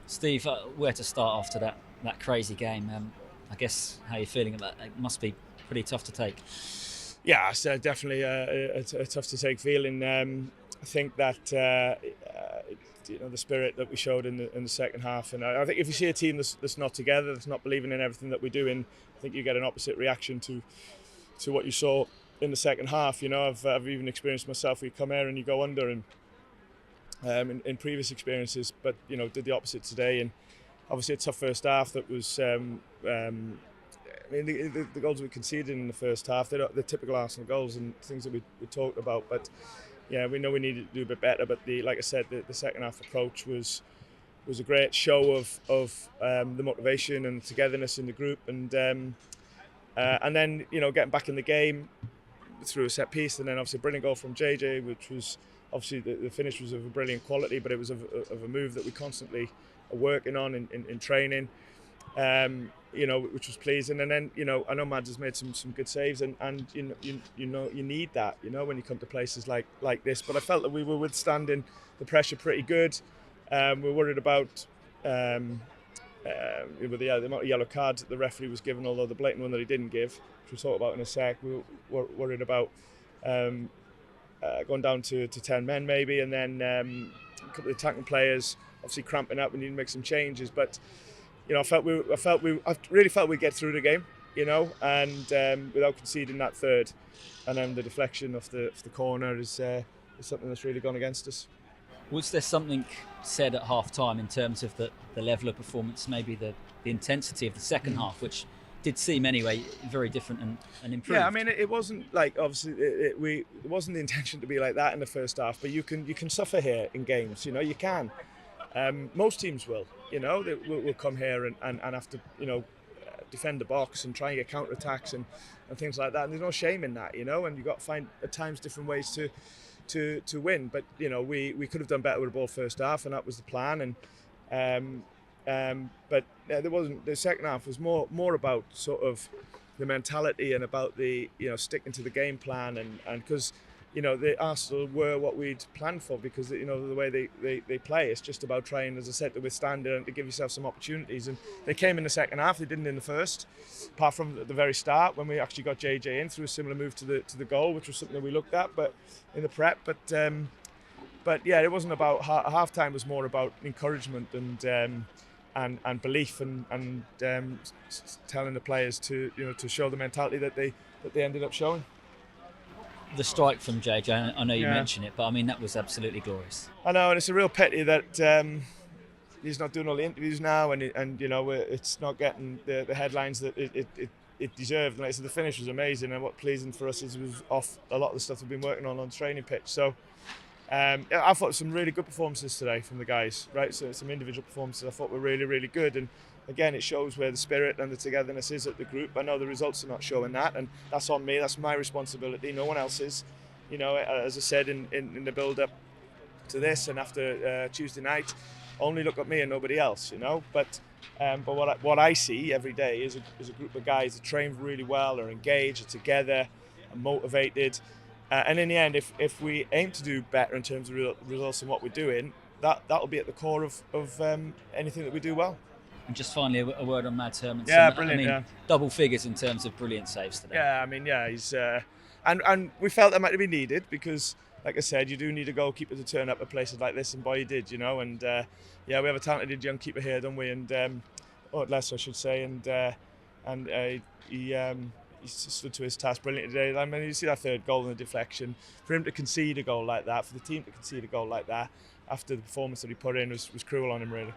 Steve, where to start after that crazy game? I guess how you're feeling about it must be pretty tough to take. Yeah, it's definitely a tough to take feeling. I think that the spirit that we showed in the second half, and I think if you see a team that's not together, that's not believing in everything that we're doing, I think you get an opposite reaction to what you saw in the second half. I've even experienced myself. We come here and you go under, and in previous experiences, but did the opposite today, and obviously a tough first half that was. I mean, the goals we conceded in the first half, they're not the typical Arsenal goals and things that we talked about. But yeah, we know we needed to do a bit better. But like I said, the second half approach was a great show of the motivation and togetherness in the group, and then getting back in the game through a set piece, and then obviously a brilliant goal from JJ, which was obviously the finish was of a brilliant quality, but it was of a move that we constantly are working on in training. Which was pleasing. And then, I know Mads has made some good saves, and you need that, when you come to places like this. But I felt that we were withstanding the pressure pretty good. We're worried about with the amount of yellow cards that the referee was given, although the blatant one that he didn't give, which we'll talk about in a sec. We were worried about going down to 10 men maybe, and then a couple of attacking players obviously cramping up. We need to make some changes, but I really felt we'd get through the game, and without conceding that third, and then the deflection of the corner is something that's really gone against us. Was there something said at half time in terms of the level of performance, maybe the intensity of the second half, which did seem anyway very different and improved? Yeah, I mean, it wasn't like, obviously it wasn't the intention to be like that in the first half, but you can suffer here in games, you can. Most teams will, they will come here and have to, defend the box and try and get counter attacks and things like that. And there's no shame in that, and you've got to find at times different ways to win. But we could have done better with the ball first half, and that was the plan. But there wasn't. The second half was more about sort of the mentality and about the sticking to the game plan, and because the Arsenal were what we'd planned for, because the way they play, it's just about trying, as I said, to withstand it and to give yourself some opportunities. And they came in the second half. They didn't in the first, apart from the very start when we actually got JJ in through a similar move to the goal, which was something that we looked at, but in the prep. But yeah, it wasn't about half time. Was more about encouragement and belief and telling the players to show the mentality that they ended up showing. The strike from JJ, I know you mentioned it, but I mean, that was absolutely glorious. I know, and it's a real pity that he's not doing all the interviews now, and it's not getting the headlines that it deserved. And like I said, the finish was amazing, and what pleasing for us is it was off a lot of the stuff we've been working on the training pitch. So I thought some really good performances today from the guys, right? So some individual performances I thought were really, really good, and again, it shows where the spirit and the togetherness is at the group. I know the results are not showing that, and that's on me. That's my responsibility. No one else's. As I said in the build-up to this, and after Tuesday night, only look at me and nobody else. But what I see every day is a group of guys that train really well, are engaged, are together, are motivated, and in the end, if we aim to do better in terms of results and what we're doing, that'll be at the core of anything that we do well. And just finally, a word on Mads Hermansen. Yeah, brilliant. I mean, double figures in terms of brilliant saves today. Yeah, I mean, he's and we felt that might be needed because, like I said, you do need a goalkeeper to turn up at places like this, and boy, he did, And we have a talented young keeper here, don't we? And at Leicester, I should say, and he stood to his task brilliantly today. I mean, you see that third goal and the deflection. For him to concede a goal like that, for the team to concede a goal like that after the performance that he put in was cruel on him, really.